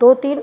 2-3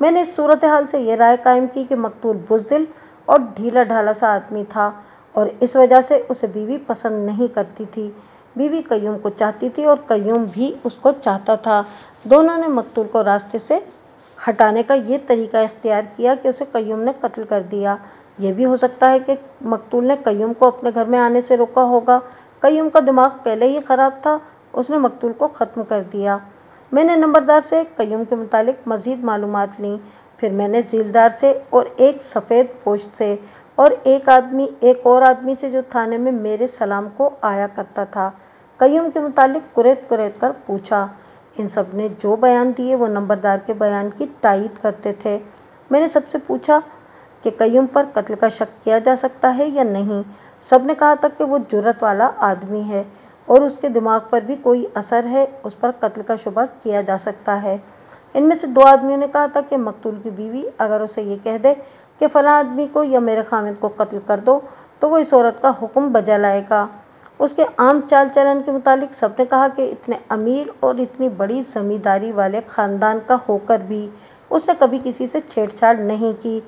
میں نے اس صورتحال سے یہ رائے قائم کی کہ مقتول بزدل اور ڈھیلا ڈھالا سا آدمی تھا اور اس وجہ سے اسے بیوی پسند نہیں کرتی تھی۔ بیوی قیوم کو چاہتی تھی اور قیوم بھی اس کو چاہتا تھا۔ دونوں نے مقتول کو راستے سے ہٹانے کا یہ طریقہ اختیار کیا کہ اسے قیوم نے قتل کر دیا۔ یہ بھی ہو سکتا ہے کہ مقتول نے قیوم کو اپنے گھر میں آنے سے روکا ہوگا۔ قیوم کا دماغ پہلے ہی خراب تھا، اس نے مقتول کو ختم کر دیا۔ میں نے نمبردار سے قیوم کے متعلق مزید معلومات لیں، پھر میں نے ذیلدار سے اور ایک سفید پوش سے اور ایک اور آدمی سے جو تھانے میں میرے سلام کو آیا کرتا تھا، قیوم کے متعلق کریت کریت کر پوچھا۔ ان سب نے جو بیان دیے وہ نمبردار کے بیان کی تائید کرتے تھے۔ میں نے سب سے پوچھا کہ قیوم پر قتل کا شک کیا جا سکتا ہے یا نہیں۔ سب نے کہا تھا کہ وہ جرأت والا آدمی ہے اور اس کے دماغ پر بھی کوئی اثر ہے، اس پر قتل کا شبہ کیا جا سکتا ہے۔ ان میں سے 2 آدمیوں نے کہا تھا کہ مقتول کی بیوی اگر اسے یہ کہہ دے کہ فلاں آدمی کو یا میرے خاوند کو قتل کر دو تو وہ اس عورت کا حکم بجا لائے گا۔ اس کے عام چال چلن کے متعلق سب نے کہا کہ اتنے امیر اور اتنی بڑی زمینداری والے خاندان کا ہو کر بھی اس نے کبھی کسی سے چھیڑ چھاڑ نہیں کی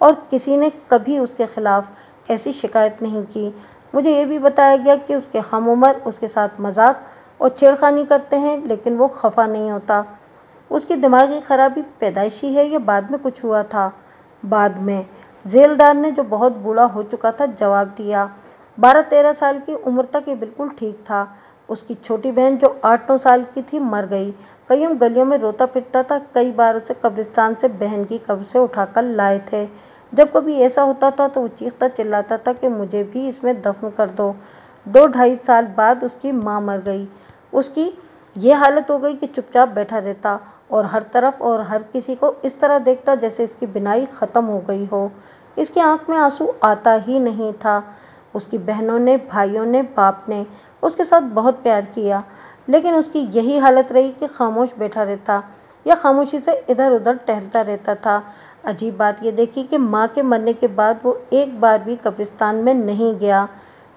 اور کسی نے کبھی اس کے خلاف ایسی شکایت نہیں کی۔ مجھے یہ بھی بتایا گیا کہ اس کے ہم عمر اس کے ساتھ مذاق اور چھیڑخانی کرتے ہیں لیکن وہ خفا نہیں ہوتا۔ اس کی دماغی خرابی پیدائشی ہے یا بعد میں کچھ ہوا تھا؟ بعد میں، ذیلدار نے جو بہت بوڑھا ہو چکا تھا جواب دیا۔ 12-13 سال کی عمر تک یہ بالکل ٹھیک تھا۔ اس کی چھوٹی بہن جو 8-9 سال کی تھی مر گئی۔ قیوم گلیوں میں روتا پھرتا تھا، کئی بار اسے قبرستان سے بہن کی قبر سے اٹھا کر لائے تھے۔ جب کبھی ایسا ہوتا تھا تو وہ چیختا چلاتا تھا کہ مجھے بھی اس میں دفن کر دو۔ 2-2.5 سال بعد اس کی ماں مر گئی۔ اس کی یہ حالت ہو گئی کہ چپ چاپ بیٹھا رہتا اور ہر طرف اور ہر کسی کو اس طرح دیکھتا جیسے اس کی بینائی ختم ہو گئی ہو۔ اس کی آنکھ میں آنسو آتا ہی نہیں تھا۔ اس کی بہنوں نے، بھائیوں نے، باپ نے اس کے ساتھ بہت پیار کیا، لیکن اس کی یہی حالت رہی کہ خاموش بیٹھا رہتا یا خاموشی سے ادھر ادھر ٹہلتا رہتا تھا۔ عجیب بات یہ دیکھی کہ ماں کے مرنے کے بعد وہ ایک بار بھی قبرستان میں نہیں گیا۔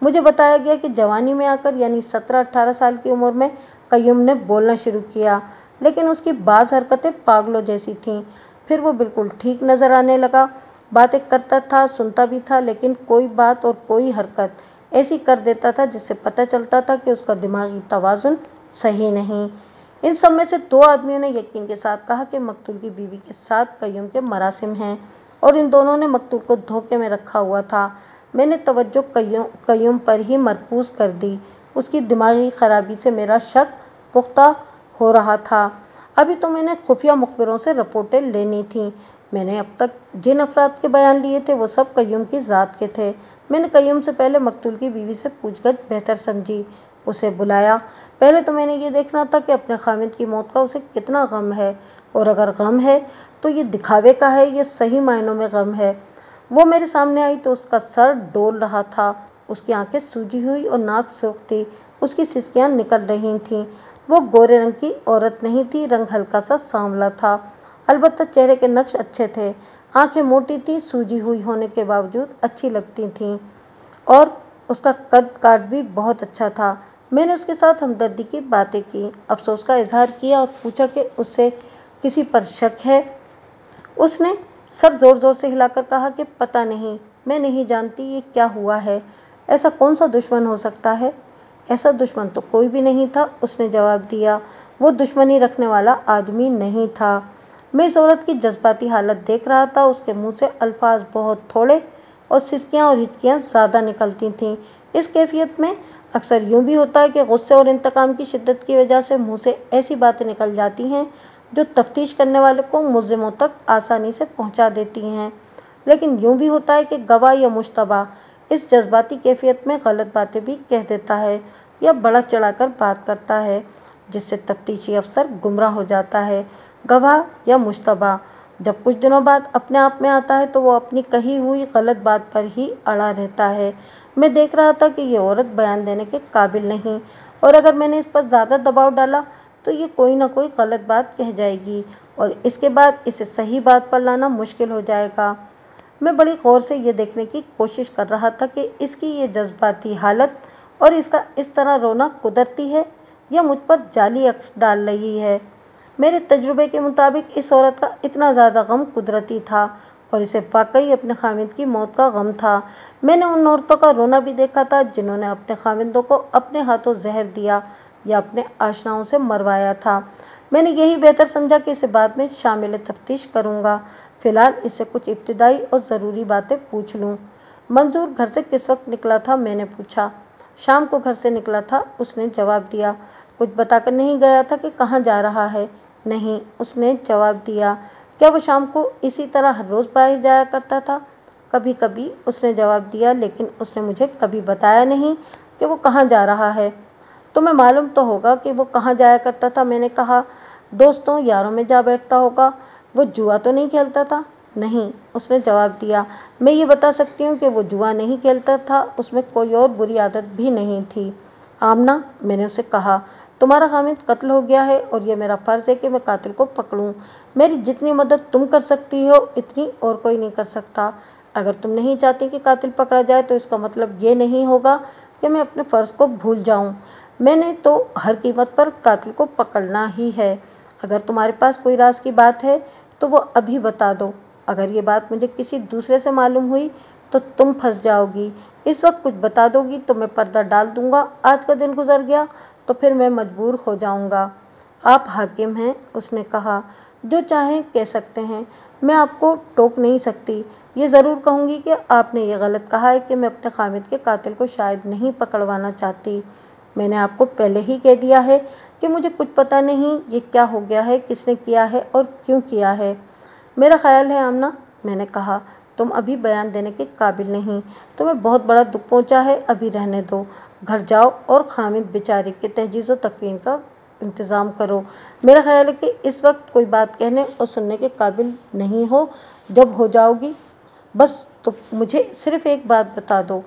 مجھے بتایا گیا کہ جوانی میں آ کر یعنی 17-18 سال کی عمر میں قیوم نے بولنا شروع کیا، لیکن اس کی بعض حرکتیں پاگلوں جیسی تھیں۔ پھر وہ بالکل ٹھیک نظر آنے لگا، باتیں کرتا تھا، سنتا بھی تھا، لیکن کوئی بات اور کوئی حرکت ایسی کر دیتا تھا جس سے پتہ چلتا تھا کہ اس کا دماغی توازن صحیح نہیں۔ ان سب میں سے 2 آدمیوں نے یقین کے ساتھ کہا کہ مقتول کی بیوی کے ساتھ قیوم کے مراسم ہیں اور ان دونوں نے مقتول کو دھوکے میں رکھا ہوا تھا۔ میں نے توجہ قیوم پر ہی مرکوز کر دی۔ اس کی دماغی خرابی سے میرا شک پختہ ہو رہا تھا۔ ابھی تو میں نے خفیہ مخبروں سے رپورٹیں لینی تھیں۔ میں نے اب تک جن افراد کے بیان لیے تھے وہ سب قیوم کی ذات کے تھے۔ میں نے قیوم سے پہلے مقتول کی بیوی سے پوچھ گچھ بہتر سمجھی۔ اسے بلایا۔ پہلے تو میں نے یہ دیکھنا تھا کہ اپنے خاوند کی موت کا اسے کتنا غم ہے، اور اگر غم ہے تو یہ دکھاوے کا ہے یا صحیح معنوں میں غم ہے۔ وہ میرے سامنے آئی تو اس کا سر ڈول رہا تھا، اس کی آنکھیں سوجی ہوئی اور ناک سرخ تھی، اس کی سسکیاں نکل رہی تھیں۔ وہ گورے رنگ کی عورت نہیں تھی، رنگ ہلکا سا سانولا تھا، البتہ چہرے کے نقش اچھے تھے۔ آنکھیں موٹی تھیں، سوجی ہوئی ہونے کے باوجود اچھی لگتی تھیں، اور اس کا قد کاٹ بھی بہت اچھا تھا۔ میں نے اس کے ساتھ ہمدردی کی باتیں کی، افسوس کا اظہار کیا اور پوچھا کہ اسے کسی پر شک ہے۔ اس نے سر زور زور سے ہلا کر کہا کہ پتہ نہیں، میں نہیں جانتی یہ کیا ہوا ہے۔ ایسا کون سا دشمن ہو سکتا ہے؟ ایسا دشمن تو کوئی بھی نہیں تھا، اس نے جواب دیا۔ وہ دشمنی رکھنے والا آدمی نہیں تھا۔ میں اس عورت کی جذباتی حالت دیکھ رہا تھا، اس کے منہ سے الفاظ بہت تھوڑے اور سسکیاں اور ہچکیاں زیادہ نکلتی تھیں۔ اس کیفیت میں اکثر یوں بھی ہوتا ہے کہ غصے اور انتقام کی شدت کی وجہ سے منہ سے ایسی باتیں نکل جاتی ہیں جو تفتیش کرنے والے کو ملزموں تک آسانی سے پہنچا دیتی ہیں، لیکن یوں بھی ہوتا ہے کہ گواہ یا مشتبہ اس جذباتی کیفیت میں غلط باتیں بھی کہہ دیتا ہے یا بڑھا چڑھا کر بات کرتا ہے، جس سے تفتیشی افسر گمراہ ہو جاتا ہے۔ گواہ یا مشتبہ جب کچھ دنوں بعد اپنے آپ میں آتا ہے تو وہ اپنی کہی ہوئی غلط بات پر ہی اڑا رہتا ہے۔ میں دیکھ رہا تھا کہ یہ عورت بیان دینے کے قابل نہیں، اور اگر میں نے اس پر زیادہ دباؤ ڈالا تو یہ کوئی نہ کوئی غلط بات کہہ جائے گی اور اس کے بعد اسے صحیح بات پر لانا مشکل ہو جائے گا۔ میں بڑی غور سے یہ دیکھنے کی کوشش کر رہا تھا کہ اس کی یہ جذباتی حالت اور اس کا اس طرح رونا قدرتی ہے یا مجھ پر جعلی عکس ڈال رہی ہے۔ میرے تجربے کے مطابق اس عورت کا اتنا زیادہ غم قدرتی تھا اور اسے واقعی اپنے خاوند کی موت کا غم تھا۔ میں نے ان عورتوں کا رونا بھی دیکھا تھا جنہوں نے اپنے خاوندوں کو اپنے ہاتھوں زہر دیا یا اپنے آشناؤں سے مروایا تھا۔ میں نے یہی بہتر سمجھا کہ اسے بعد میں شامل تفتیش کروں گا، فی الحال اس سے کچھ ابتدائی اور ضروری باتیں پوچھ لوں۔ منظور گھر سے کس وقت نکلا تھا؟ میں نے پوچھا۔ شام کو گھر سے نکلا تھا، اس نے جواب دیا۔ کچھ بتا کر نہیں گیا تھا کہ کہاں جا رہا ہے؟ نہیں، اس نے جواب دیا۔ کیا وہ شام کو اسی طرح ہر روز باہر جایا کرتا تھا؟ کبھی کبھی، اس نے جواب دیا، لیکن اس نے مجھے کبھی بتایا نہیں کہ وہ کہاں جا رہا ہے۔ تمہیں معلوم تو ہوگا کہ وہ کہاں جایا کرتا تھا؟ میں نے کہا۔ دوستوں یاروں میں جا بیٹھتا ہوگا۔ وہ جوا تو نہیں کھیلتا تھا؟ نہیں، اس نے جواب دیا۔ میں یہ بتا سکتی ہوں کہ وہ جوا نہیں کھیلتا تھا، اس میں کوئی اور بری عادت بھی نہیں تھی۔ آمنہ، میں نے اسے کہا، تمہارا خاوند قتل ہو گیا ہے اور یہ میرا فرض ہے کہ میں قاتل کو پکڑوں۔ میری جتنی مدد تم کر سکتی ہو اتنی اور کوئی نہیں کر سکتا۔ اگر تم نہیں چاہتی کہ قاتل پکڑا جائے تو اس کا مطلب یہ نہیں ہوگا کہ میں اپنے فرض کو بھول جاؤں۔ میں نے تو ہر قیمت پر قاتل کو پکڑنا ہی ہے۔ اگر تمہارے پاس کوئی راز کی بات ہے تو وہ ابھی بتا دو۔ اگر یہ بات مجھے کسی دوسرے سے معلوم ہوئی تو تم پھنس جاؤ گی۔ اس وقت کچھ بتا دو گی تو میں پردہ ڈال دوں گا۔ آج کا دن گزر گیا تو پھر میں مجبور ہو جاؤں گا۔ آپ حاکم ہیں، اس نے کہا، جو چاہیں کہہ سکتے ہیں، میں آپ کو ٹوک نہیں سکتی۔ یہ ضرور کہوں گی کہ آپ نے یہ غلط کہا ہے کہ میں اپنے خاوند کے قاتل کو شاید نہیں پکڑوانا چاہتی۔ میں نے آپ کو پہلے ہی کہہ دیا ہے کہ مجھے کچھ پتہ نہیں یہ کیا ہو گیا ہے، کس نے کیا ہے اور کیوں کیا ہے۔ میرا خیال ہے آمنہ، میں نے کہا، تم ابھی بیان دینے کے قابل نہیں، تمہیں بہت بڑا دکھ پہنچا ہے، ابھی رہنے دو۔ گھر جاؤ اور خاوند بیچارے کے تجہیز و تکفین کا انتظام کرو۔ میرا خیال ہے کہ اس وقت کوئی بات کہنے اور سننے کے قابل نہیں ہو، جب ہو جاؤ گی بس تو مجھے صرف ایک بات بتا دو۔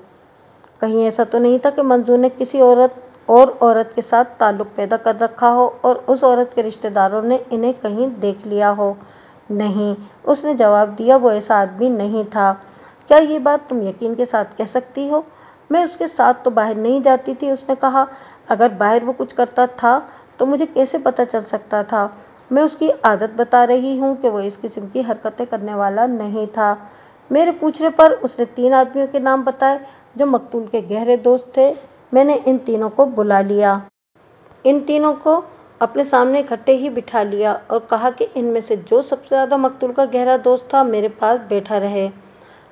کہیں ایسا تو نہیں تھا کہ منظور نے کسی عورت کے ساتھ تعلق پیدا کر رکھا ہو اور اس عورت کے رشتہ داروں نے انہیں کہیں دیکھ لیا ہو؟ نہیں، اس نے جواب دیا، وہ ایسا آدمی نہیں تھا۔ کیا یہ بات تم یقین کے ساتھ کہہ سکتی ہو؟ میں اس کے ساتھ تو باہر نہیں جاتی تھی، اس نے کہا۔ اگر باہر وہ کچھ کرتا تھا تو مجھے کیسے پتہ چل سکتا تھا؟ میں اس کی عادت بتا رہی ہوں کہ وہ اس قسم کی حرکتیں کرنے والا نہیں تھا۔ میرے پوچھنے پر اس نے 3 آدمیوں کے نام بتائے جو مقتول کے گہرے دوست تھے۔ میں نے ان تینوں کو بلا لیا۔ ان تینوں کو اپنے سامنے اکٹھے ہی بٹھا لیا اور کہا کہ ان میں سے جو سب سے زیادہ مقتول کا گہرا دوست تھا میرے پاس بیٹھا رہے۔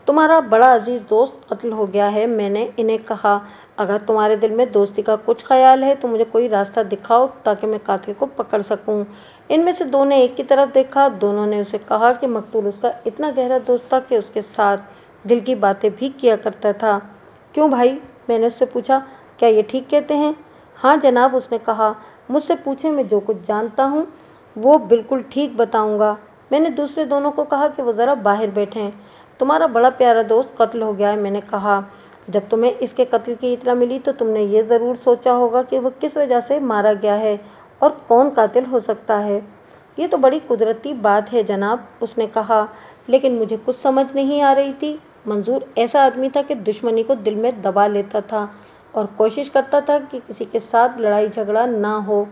تمہارا بڑا عزیز دوست قتل ہو گیا ہے، میں نے انہیں کہا۔ اگر تمہارے دل میں دوستی کا کچھ خیال ہے تو مجھے کوئی راستہ دکھاؤ تاکہ میں قاتل کو پکڑ سکوں۔ ان میں سے 2 نے ایک کی طرف دیکھا۔ دونوں نے اسے کہا کہ مقتول اس کا اتنا گہرا دوست تھا کہ اس کے ساتھ دل کی باتیں بھی کیا کرتا تھا۔ کیوں بھائی؟ میں نے اس سے پوچھا۔ کیا یہ ٹھیک کہتے ہیں؟ ہاں جناب، اس نے کہا۔ مجھ سے پوچھیں، میں جو کچھ جانتا ہوں وہ بالکل ٹھیک بتاؤں گا۔ میں نے دوسرے دونوں کو کہا کہ وہ ذرا باہر بیٹھیں۔ تمہارا بڑا پیارا دوست قتل ہو گیا ہے، میں نے کہا۔ جب تمہیں اس کے قتل کی اطلاع ملی تو تم نے یہ ضرور سوچا ہوگا کہ وہ کس وجہ سے مارا گیا ہے اور کون قاتل ہو سکتا ہے۔ یہ تو بڑی قدرتی بات ہے جناب، اس نے کہا، لیکن مجھے کچھ سمجھ نہیں آ رہی تھی۔ منظور ایسا آدمی تھا کہ دشمنی کو دل میں دبا لیتا تھا اور کوشش کرتا تھا کہ کسی کے ساتھ لڑائی جھگڑا نہ ہو۔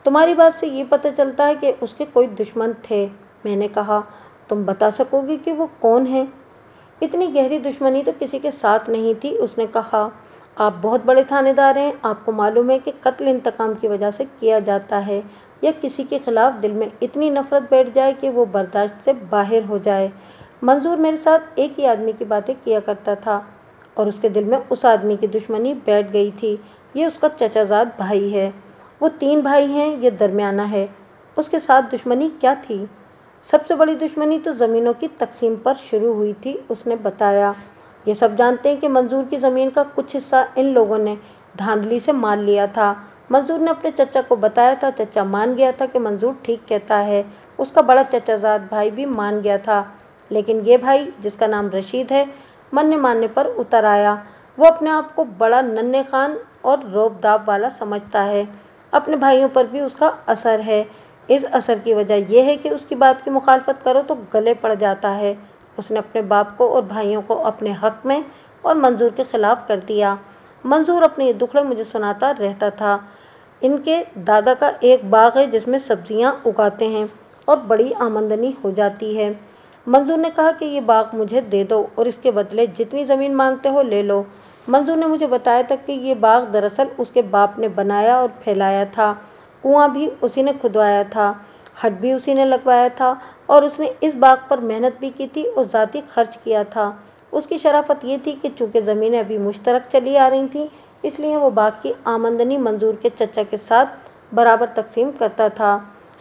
تمہاری بات سے یہ پتہ چلتا ہے کہ اس کے کوئی دشمن تھے، میں نے کہا۔ تم بتا سکو گی کہ وہ کون ہیں؟ اتنی گہری دشمنی تو کسی کے ساتھ نہیں تھی، اس نے کہا۔ آپ بہت بڑے تھانے دار ہیں، آپ کو معلوم ہے کہ قتل انتقام کی وجہ سے کیا جاتا ہے یا کسی کے خلاف دل میں اتنی نفرت بیٹھ جائے کہ وہ برداشت سے باہر ہو جائے۔ منظور میرے ساتھ ایک ہی آدمی کی باتیں کیا کرتا تھا اور اس کے دل میں اس آدمی کی دشمنی بیٹھ گئی تھی۔ یہ اس کا چچا زاد بھائی ہے۔ وہ 3 بھائی ہیں، یہ درمیانہ ہے۔ اس کے ساتھ دشمنی کیا تھی؟ سب سے بڑی دشمنی تو زمینوں کی تقسیم پر شروع ہوئی تھی، اس نے بتایا۔ یہ سب جانتے ہیں کہ منظور کی زمین کا کچھ حصہ ان لوگوں نے دھاندلی سے مال لیا تھا۔ منظور نے اپنے چچا کو بتایا تھا، چچا مان گیا تھا کہ منظور ٹھیک کہتا ہے۔ اس کا بڑا چچا زاد بھائی بھی مان گیا تھا، لیکن یہ بھائی جس کا نام رشید ہے مرنے ماننے پر اتر آیا۔ وہ اپنے آپ کو بڑا ننھے خان اور روب داب والا سمجھتا ہے۔ اپنے بھائیوں پر بھی اس کا اثر ہے۔ اس اثر کی وجہ یہ ہے کہ اس کی بات کی مخالفت کرو تو گلے پڑ جاتا ہے۔ اس نے اپنے باپ کو اور بھائیوں کو اپنے حق میں اور منظور کے خلاف کر دیا۔ منظور اپنے یہ دکھڑے مجھے سناتا رہتا تھا۔ ان کے دادا کا ایک باغ ہے جس میں سبزیاں اگاتے ہیں اور بڑی آمدنی ہو جاتی ہے۔ منظور نے کہا کہ یہ باغ مجھے دے دو اور اس کے بدلے جتنی زمین مانگتے ہو لے لو۔ منظور نے مجھے بتایا تھا کہ یہ باغ دراصل اس کے باپ نے بنایا اور پھیلایا تھا، کنواں بھی اسی نے کھدوایا تھا، ہٹ بھی اسی نے لگوایا تھا اور اس نے اس باغ پر محنت بھی کی تھی اور ذاتی خرچ کیا تھا۔ اس کی شرافت یہ تھی کہ چونکہ زمینیں ابھی مشترک چلی آ رہی تھیں، اس لیے وہ باغ کی آمدنی منظور کے چچا کے ساتھ برابر تقسیم کرتا تھا۔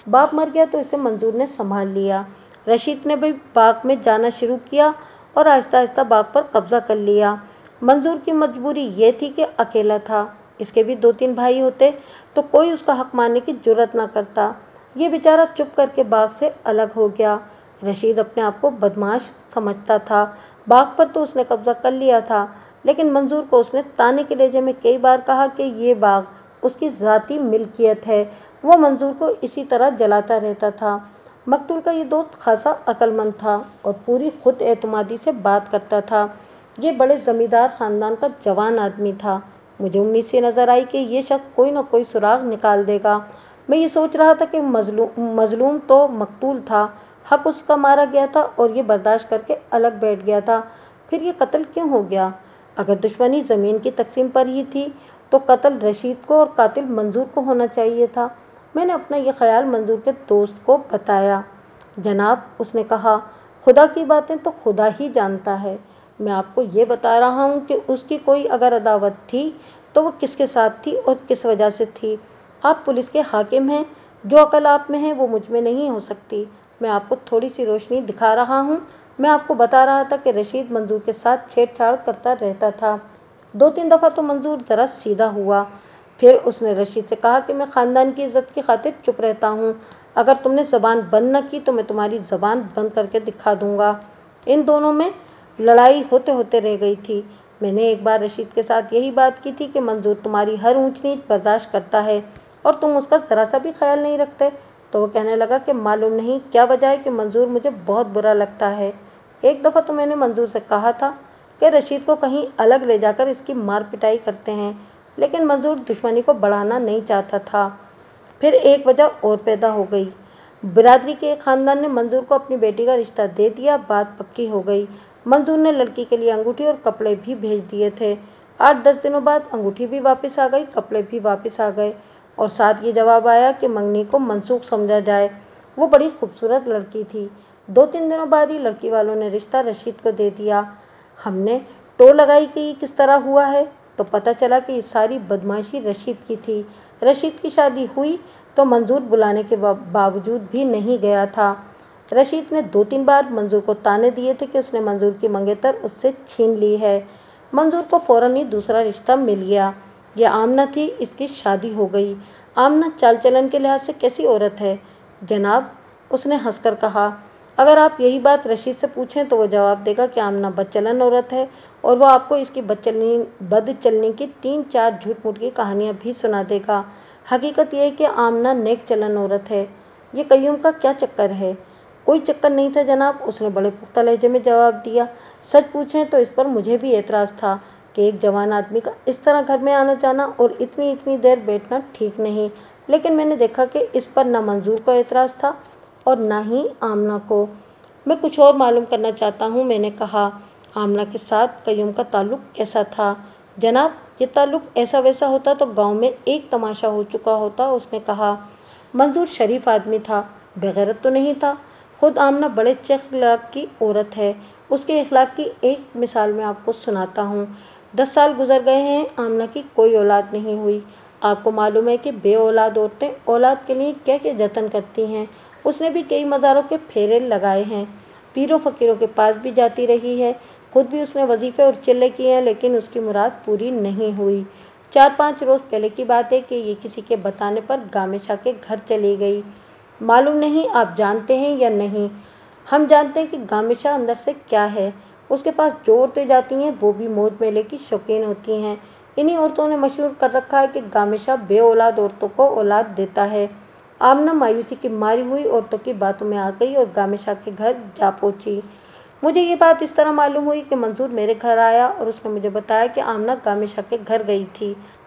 باپ مر گیا تو اسے منظور نے سنبھال لیا۔ رشید نے بھی باغ میں جانا شروع کیا اور آہستہ آہستہ باغ پر قبضہ کر لیا۔ منظور کی مجبوری یہ تھی کہ اکیلا تھا، اس کے بھی 2-3 بھائی ہوتے تو کوئی اس کا حق ماننے کی جرأت نہ کرتا۔ یہ بیچارہ چپ کر کے باغ سے الگ ہو گیا۔ رشید اپنے آپ کو بدمعاش سمجھتا تھا۔ باغ پر تو اس نے قبضہ کر لیا تھا، لیکن منظور کو اس نے تانے کے لہجے میں کئی بار کہا کہ یہ باغ اس کی ذاتی ملکیت ہے۔ وہ منظور کو اسی طرح جلاتا رہتا تھا۔ مقتول کا یہ دوست خاصا عقل مند تھا اور پوری خود اعتمادی سے بات کرتا تھا۔ یہ بڑے زمیندار خاندان کا جوان آدمی تھا۔ مجھے امید سی نظر آئی کہ یہ شخص کوئی نہ کوئی سراغ نکال دے گا۔ میں یہ سوچ رہا تھا کہ مظلوم تو مقتول تھا، حق اس کا مارا گیا تھا اور یہ برداشت کر کے الگ بیٹھ گیا تھا، پھر یہ قتل کیوں ہو گیا؟ اگر دشمنی زمین کی تقسیم پر ہی تھی تو قتل رشید کو اور قاتل منظور کو ہونا چاہیے تھا۔ میں نے اپنا یہ خیال منظور کے دوست کو بتایا۔ جناب، اس نے کہا، خدا کی باتیں تو خدا ہی جانتا ہے۔ میں آپ کو یہ بتا رہا ہوں کہ اس کی کوئی اگر عداوت تھی تو وہ کس کے ساتھ تھی اور کس وجہ سے تھی۔ آپ پولیس کے حاکم ہیں، جو عقل آپ میں ہے وہ مجھ میں نہیں ہو سکتی۔ میں آپ کو تھوڑی سی روشنی دکھا رہا ہوں۔ میں آپ کو بتا رہا تھا کہ رشید منظور کے ساتھ چھیڑ چھاڑ کرتا رہتا تھا۔ 2-3 دفعہ تو منظور ذرا سیدھا ہوا۔ پھر اس نے رشید سے کہا کہ میں خاندان کی عزت کی خاطر چپ رہتا ہوں، اگر تم نے زبان بند نہ کی تو میں تمہاری زبان بند کر کے دکھا دوں گا۔ ان دونوں میں لڑائی ہوتے ہوتے رہ گئی تھی۔ میں نے ایک بار رشید کے ساتھ یہی بات کی تھی کہ منظور تمہاری ہر اونچ نیچ برداشت کرتا ہے اور تم اس کا ذرا سا بھی خیال نہیں رکھتے، تو وہ کہنے لگا کہ معلوم نہیں کیا وجہ ہے کہ منظور مجھے بہت برا لگتا ہے۔ ایک دفعہ تو میں نے منظور سے کہا تھا کہ رشید کو کہیں الگ لے جا کر اس کی مار پٹائی کرتے ہیں، لیکن منظور دشمنی کو بڑھانا نہیں چاہتا تھا۔ پھر ایک وجہ اور پیدا ہو گئی۔ برادری کے ایک خاندان نے منظور کو اپنی بیٹی کا رشتہ دے دیا، بات پکی ہو گئی۔ منظور نے لڑکی کے لیے انگوٹھی اور کپڑے بھی بھیج دیے تھے۔ 8-10 دنوں بعد انگوٹھی بھی واپس آ گئی، کپڑے بھی واپس آ گئے اور ساتھ یہ جواب آیا کہ منگنی کو منسوخ سمجھا جائے۔ وہ بڑی خوبصورت لڑکی تھی۔ 2-3 دنوں بعد ہی لڑکی والوں نے رشتہ رشید کو دے دیا۔ ہم نے ٹو لگائی کہ یہ کس طرح ہوا ہے تو پتہ چلا کہ یہ ساری بدمعاشی رشید کی تھی۔ رشید کی شادی ہوئی تو منظور بلانے کے باوجود بھی نہیں گیا تھا۔ رشید نے 2-3 بار منظور کو طعنے دیے تھے کہ اس نے منظور کی منگیتر اس سے چھین لی ہے۔ منظور کو فوراً ہی دوسرا رشتہ مل گیا۔ یہ آمنہ تھی، اس کی شادی ہو گئی۔ آمنہ چال چلن کے لحاظ سے کیسی عورت ہے؟ جناب، اس نے ہنس کر کہا، اگر آپ یہی بات رشید سے پوچھیں تو وہ جواب دے گا کہ آمنہ بد چلن عورت ہے اور وہ آپ کو اس کی بد چلنی کی 3-4 جھوٹ موٹ کی کہانیاں بھی سنا دے گا۔ حقیقت یہ ہے کہ آمنہ نیک چلن عورت ہے۔ یہ قیوم کا کیا چکر ہے؟ کوئی چکر نہیں تھا جناب، اس نے بڑے پختہ لہجے میں جواب دیا۔ سچ پوچھیں تو اس پر مجھے بھی اعتراض تھا کہ ایک جوان آدمی کا اس طرح گھر میں آنا جانا اور اتنی دیر بیٹھنا ٹھیک نہیں، لیکن میں نے دیکھا کہ اس پر نہ منظور کو اعتراض تھا اور نہ ہی آمنہ کو۔ میں کچھ اور معلوم کرنا چاہتا ہوں، میں نے کہا۔ آمنہ کے ساتھ قیوم کا تعلق کیسا تھا؟ جناب، یہ تعلق ایسا ویسا ہوتا تو گاؤں میں ایک تماشا ہو چکا ہوتا، اس نے کہا۔ منظور شریف آدمی تھا، بے غیرت تو نہیں تھا۔ خود آمنہ بڑے اچھے اخلاق کی عورت ہے۔ اس کے اخلاق کی ایک مثال میں آپ کو سناتا ہوں۔ 10 سال گزر گئے ہیں، آمنہ کی کوئی اولاد نہیں ہوئی۔ آپ کو معلوم ہے کہ بے اولاد عورتیں اولاد کے لیے کیا کیا جتن کرتی ہیں۔ اس نے بھی کئی مزاروں کے پھیرے لگائے ہیں، پیروں فقیروں کے پاس بھی جاتی رہی ہے، خود بھی اس نے وظیفے اور چلے کیے ہیں، لیکن اس کی مراد پوری نہیں ہوئی۔ 4-5 روز پہلے کی بات ہے کہ یہ کسی کے بتانے پر گامے شاہ کے گھر چلی گئی۔ معلوم نہیں آپ جانتے ہیں یا نہیں، ہم جانتے ہیں کہ گامے شاہ اندر سے کیا ہے۔ اس کے پاس جو عورتیں جاتی ہیں وہ بھی موج میلے کی شوقین ہوتی ہیں۔ انہی عورتوں نے مشہور کر رکھا ہے کہ گامے شاہ بے اولاد عورتوں کو اولاد دیتا ہے۔ آمنہ مایوسی کی ماری ہوئی عورتوں کی باتوں میں آ گئی اور گامے شاہ کے گھر جا پہنچی۔ مجھے یہ بات اس طرح معلوم ہوئی کہ منظور میرے گھر آیا اور اس نے مجھے بتایا کہ آمنہ گامے شاہ کے گھر گئی تھی۔